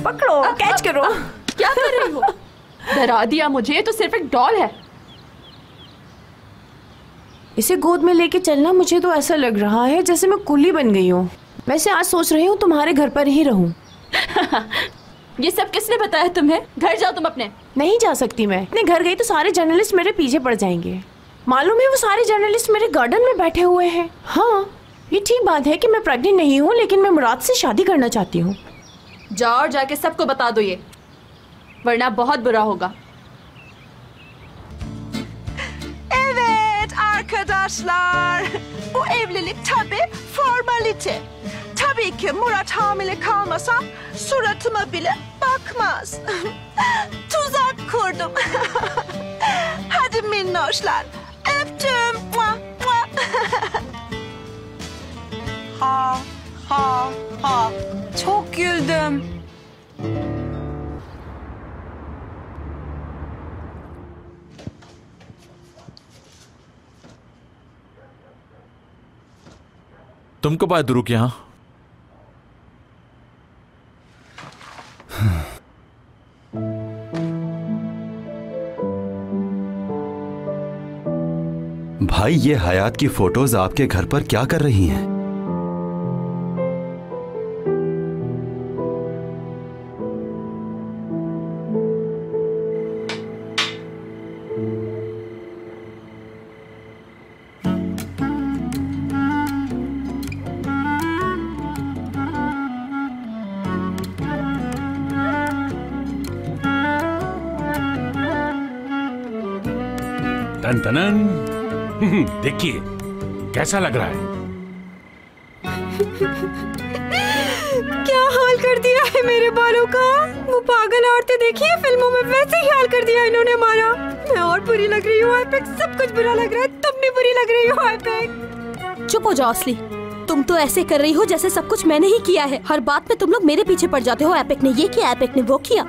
पकड़ो, कैच करो। क्या कर रही हो? डरा दिया मुझे, ये तो सिर्फ एक डॉल है। इसे गोद में लेके चलना, मुझे तो ऐसा लग रहा है जैसे मैं कुली बन गई हूँ। वैसे आज सोच रही हूँ तुम्हारे घर पर ही रहूँ। ये सब किसने बताया तुम्हें? घर जाओ तुम अपने। नहीं जा सकती मैं। अपने घर गई तो सारे जर्नलिस्ट मेरे पीछे पड़ जाएंगे। मालूम है वो सारे जर्नलिस्ट मेरे गार्डन में बैठे हुए हैं। हाँ, ये ठीक बात है कि मैं प्रेग्नेंट नहीं हूँ, लेकिन मैं मुराद से शादी करना चाहती हूँ। जाओ और जाके सबको बता दो ये, वरना बहुत बुरा होगा। Evet arkadaşlar, bu evlilik tabii formalite. Tabii ki Murat hamile kalmasa suratıma bile bakmaz. Tuzak kurdum. Hadi minnoşlar, öptüm. Mua, mua. Ha ha ha. Çok güldüm. तुम कब आए दुरुक यहाँ? भाई, ये हयात की फोटोज आपके घर पर क्या कर रही हैं? टन टनन। देखिए कैसा लग रहा है। क्या हाल कर दिया है मेरे बालों का। वो पागल औरतें देखिए फिल्मों में, वैसे ही हाल कर दिया इन्होंने हमारा। मैं और बुरी लग रही हूँ आईपैक, सब कुछ बुरा लग रहा है। तुम भी बुरी लग रही हो आईपैक। चुप हो जाओ असली। तुम तो ऐसे कर रही हो जैसे सब कुछ मैंने ही किया है। हर बात में तुम लोग मेरे पीछे पड़ जाते हो। एपिक ने ये किया, एपिक ने वो किया।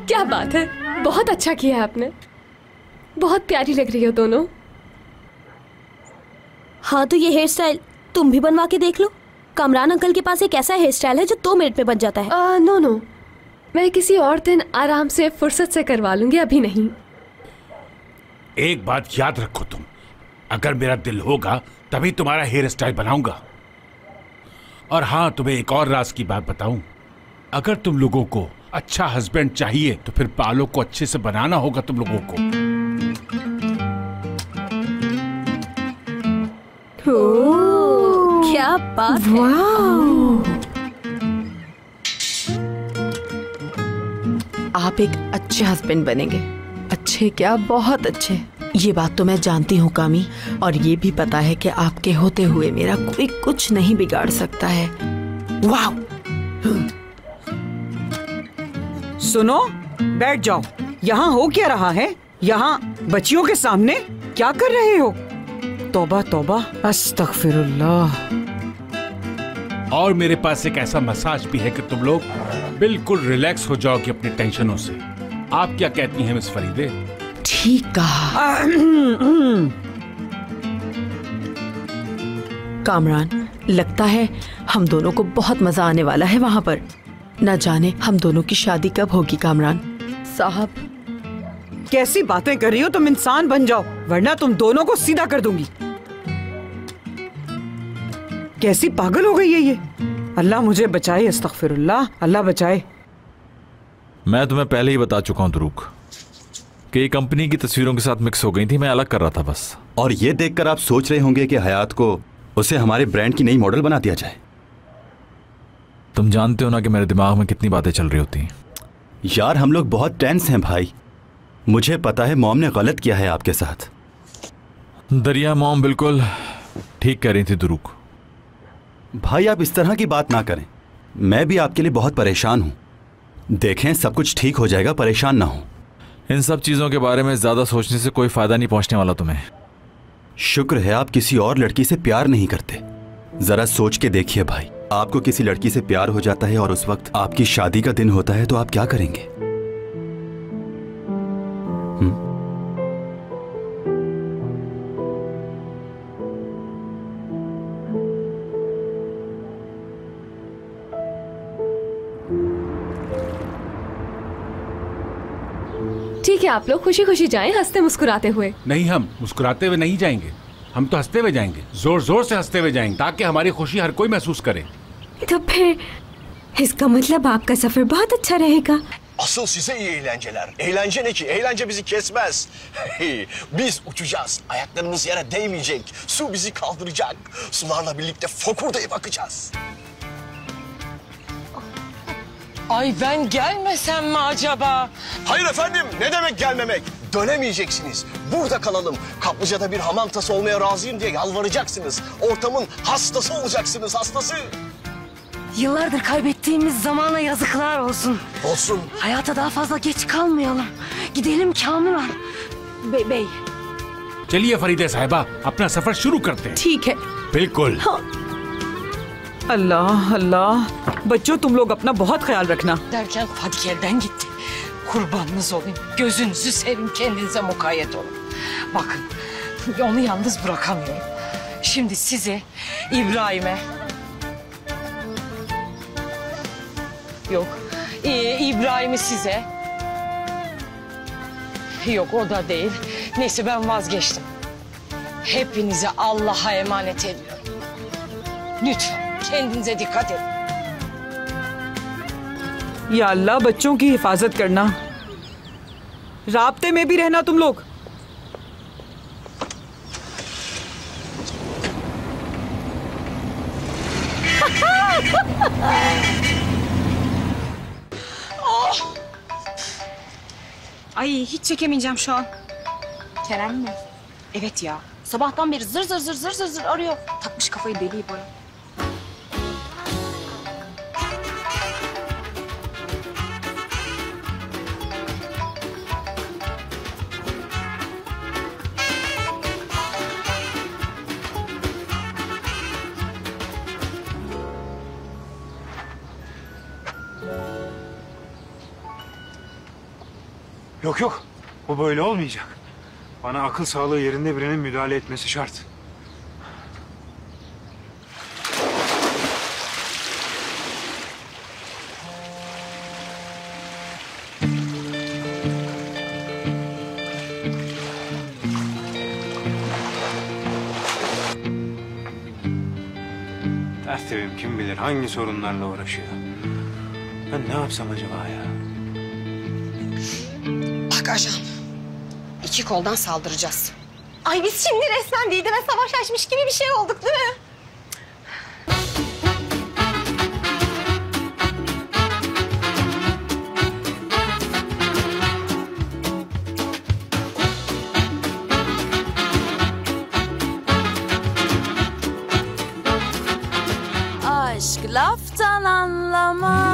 क्या बात है, बहुत अच्छा किया आपने। बहुत प्यारी लग रही हो दोनों। हाँ तो ये हेयर स्टाइल तुम भी बनवा के देख लो। कामरान अंकल के पास एक ऐसा हेयर स्टाइल है जो 2 मिनट में बन जाता है। नो नो, मैं किसी और दिन आराम से फुर्सत से करवा लूंगी, अभी नहीं। एक बात याद रखो तुम, अगर मेरा दिल होगा तभी तुम्हारा हेयर स्टाइल बनाऊंगा। और हाँ, तुम्हें एक और राज की बात बताऊं, अगर तुम लोगों को अच्छा हस्बैंड चाहिए तो फिर बालों को अच्छे से बनाना होगा तुम लोगों को। क्या बात है। आप एक अच्छे हस्बैंड बनेंगे। अच्छे क्या, बहुत अच्छे। ये बात तो मैं जानती हूँ कामी, और ये भी पता है कि आपके होते हुए मेरा कोई कुछ नहीं बिगाड़ सकता है। वाह। सुनो, बैठ जाओ। यहाँ हो क्या रहा है? यहाँ बच्चियों के सामने क्या कर रहे हो? तौबा तौबा, अस्तगफिरुल्लाह। और मेरे पास एक ऐसा मसाज भी है कि तुम लोग बिल्कुल रिलैक्स हो जाओगे अपनी टेंशनों से। आप क्या कहती हैं मिस फरीदे? ठीक कहा। कामरान, लगता है हम दोनों को बहुत मजा आने वाला है वहाँ पर। न जाने हम दोनों की शादी कब होगी कामरान साहब। कैसी बातें कर रही हो तुम? इंसान बन जाओ वरना तुम दोनों को सीधा कर दूंगी। कैसी पागल हो गई है ये। अल्लाह मुझे बचाए, अस्तगफिरुल्लाह, अल्लाह बचाए। मैं तुम्हें पहले ही बता चुका हूँ दुरुक कि ये कंपनी की तस्वीरों के साथ मिक्स हो गई थी। मैं अलग कर रहा था बस। और ये देखकर आप सोच रहे होंगे कि हयात को उसे हमारे ब्रांड की नई मॉडल बना दिया जाए। तुम जानते हो ना कि मेरे दिमाग में कितनी बातें चल रही होती हैं। यार हम लोग बहुत टेंस हैं भाई। मुझे पता है मॉम ने गलत किया है आपके साथ। दरिया, मॉम बिल्कुल ठीक कह रही थी दुरुक। भाई आप इस तरह की बात ना करें। मैं भी आपके लिए बहुत परेशान हूँ। देखें सब कुछ ठीक हो जाएगा, परेशान ना हो। इन सब चीज़ों के बारे में ज़्यादा सोचने से कोई फ़ायदा नहीं पहुँचने वाला तुम्हें। शुक्र है आप किसी और लड़की से प्यार नहीं करते। ज़रा सोच के देखिए भाई, आपको किसी लड़की से प्यार हो जाता है और उस वक्त आपकी शादी का दिन होता है तो आप क्या करेंगे? ठीक है, आप लोग खुशी खुशी जाएं, हंसते मुस्कुराते हुए। नहीं, हम मुस्कुराते हुए नहीं जाएंगे, हम तो हंसते हुए जाएंगे, जोर जोर से हंसते हुए जाएंगे, ताकि हमारी खुशी हर कोई महसूस करे। तो फिर इसका मतलब आपका सफर बहुत अच्छा रहेगा। Asıl size iyi eğlenceler. Eğlence ne ki? Eğlence bizi kesmez. Biz uçacağız. Ayaklarımız yere değmeyecek. Su bizi kaldıracak. Sularla birlikte fokurdayıp akacağız. Ay ben gelmesem mi acaba? Hayır efendim. Ne demek gelmemek? Dönemeyeceksiniz. Burada kalalım. Kaplıcada bir hamam tası olmaya razıyım diye yalvaracaksınız. Ortamın hastası olacaksınız, hastası. Yıllardır kaybettiğimiz zamana yazıklar olsun. Olsun. Hayata daha fazla geç kalmayalım. Gidelim Kamuran. Bey. चलिए फरीदे साहिबा, अपना सफर शुरू करते हैं। ठीक है। बिल्कुल। अल्लाह अल्लाह, बच्चों तुम लोग अपना बहुत ख्याल रखना। Derken Fadik elden gitti. Kurbanınız olayım. Gözünüzü seveyim, kendinize mukayyet olun. Bakın, onu yalnız bırakamıyorum. Şimdi size, İbrahim'e... Yok, İbrahim'i size... Yok, o da değil. Neyse, ben vazgeçtim. Hepinizi Allah'a emanet ediyorum. Lütfen kendinize dikkat edin. या अल्लाह बच्चों की हिफाजत करना, राब्ते में भी रहना तुम लोग। Ay hiç çekemeyeceğim şu an. Kerem mi? Evet ya. Sabahtan beri zır zır zır zır zır zır arıyor. Takmış kafayı deli boya. Yok yok, bu böyle olmayacak. Bana akıl sağlığı yerinde birinin müdahale etmesi şart. Tertibim kim bilir hangi sorunlarla uğraşıyor. Ben ne yapsam acaba ya? Bak ajan. 2 koldan saldıracağız. Ay biz şimdi resmen Didem'e savaş açmış gibi bir şey olduk değil mi? Aşk laftan anlamaz.